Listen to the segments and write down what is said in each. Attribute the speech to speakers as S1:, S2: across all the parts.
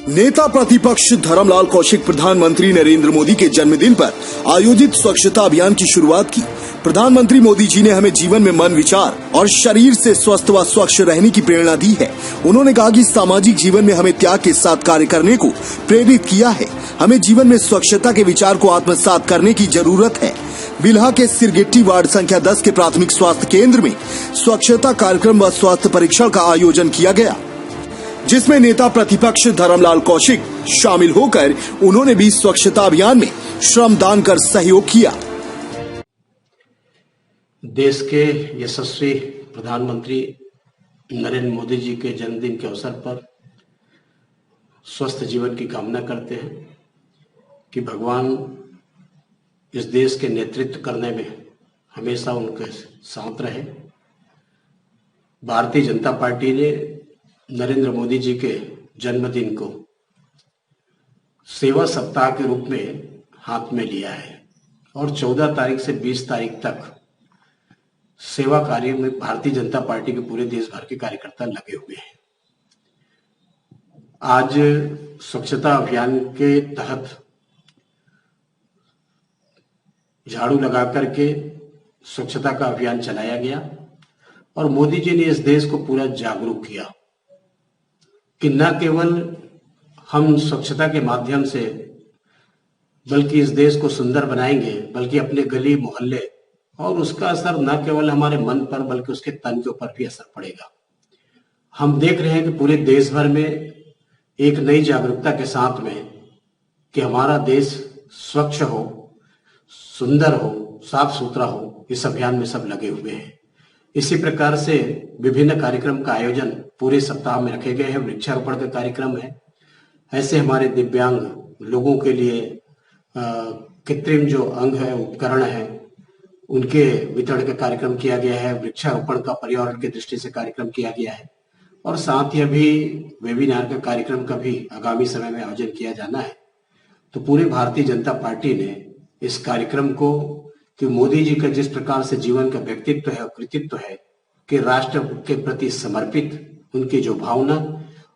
S1: नेता प्रतिपक्ष धर्मलाल कौशिक प्रधानमंत्री नरेंद्र मोदी के जन्मदिन पर आयोजित स्वच्छता अभियान की शुरुआत की। प्रधानमंत्री मोदी जी ने हमें जीवन में मन, विचार और शरीर से स्वस्थ व स्वच्छ रहने की प्रेरणा दी है। उन्होंने कहा कि सामाजिक जीवन में हमें त्याग के साथ कार्य करने को प्रेरित किया है। हमें जीवन में स्वच्छता के विचार को आत्मसात करने की जरूरत है। बिल्हा के सिरगिट्टी वार्ड संख्या 10 के प्राथमिक स्वास्थ्य केंद्र में स्वच्छता कार्यक्रम व स्वास्थ्य परीक्षण का आयोजन किया गया, जिसमें नेता प्रतिपक्ष धर्मलाल कौशिक शामिल होकर उन्होंने भी स्वच्छता अभियान में श्रमदान कर सहयोग किया।
S2: देश के यशस्वी प्रधानमंत्री नरेंद्र मोदी जी के जन्मदिन के अवसर पर स्वस्थ जीवन की कामना करते हैं कि भगवान इस देश के नेतृत्व करने में हमेशा उनके साथ रहे। भारतीय जनता पार्टी ने नरेंद्र मोदी जी के जन्मदिन को सेवा सप्ताह के रूप में हाथ में लिया है और 14 तारीख से 20 तारीख तक सेवा कार्य में भारतीय जनता पार्टी के पूरे देश भर के कार्यकर्ता लगे हुए हैं। आज स्वच्छता अभियान के तहत झाड़ू लगा करके स्वच्छता का अभियान चलाया गया और मोदी जी ने इस देश को पूरा जागरूक किया कि न केवल हम स्वच्छता के माध्यम से बल्कि इस देश को सुंदर बनाएंगे, बल्कि अपने गली मोहल्ले और उसका असर न केवल हमारे मन पर बल्कि उसके तन के ऊपर भी असर पड़ेगा। हम देख रहे हैं कि पूरे देश भर में एक नई जागरूकता के साथ में कि हमारा देश स्वच्छ हो, सुंदर हो, साफ सुथरा हो, इस अभियान में सब लगे हुए हैं। इसी प्रकार से विभिन्न कार्यक्रम का आयोजन पूरे सप्ताह में रखे गए हैं। वृक्षारोपण का कार्यक्रम है, ऐसे हमारे दिव्यांग लोगों के लिए कृत्रिम जो अंग है, उपकरण है, उनके वितरण का कार्यक्रम किया गया है। वृक्षारोपण का पर्यावरण की दृष्टि से कार्यक्रम किया गया है और साथ ही अभी वेबिनार का कार्यक्रम का भी आगामी समय में आयोजन किया जाना है। तो पूरे भारतीय जनता पार्टी ने इस कार्यक्रम को कि मोदी जी का जिस प्रकार से जीवन का व्यक्तित्व है और कृतित्व है कि राष्ट्र के प्रति समर्पित उनकी जो भावना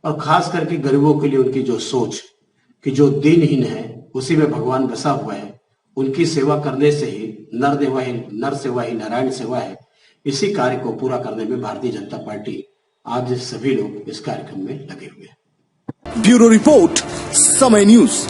S2: और खास करके गरीबों के लिए उनकी जो सोच कि जो दीनहीन है उसी में भगवान बसा हुआ है, उनकी सेवा करने से ही नर सेवा ही नारायण सेवा है। इसी कार्य को पूरा करने में भारतीय जनता पार्टी आज सभी लोग इस कार्यक्रम में लगे हुए हैं।
S1: ब्यूरो रिपोर्ट, समय न्यूज।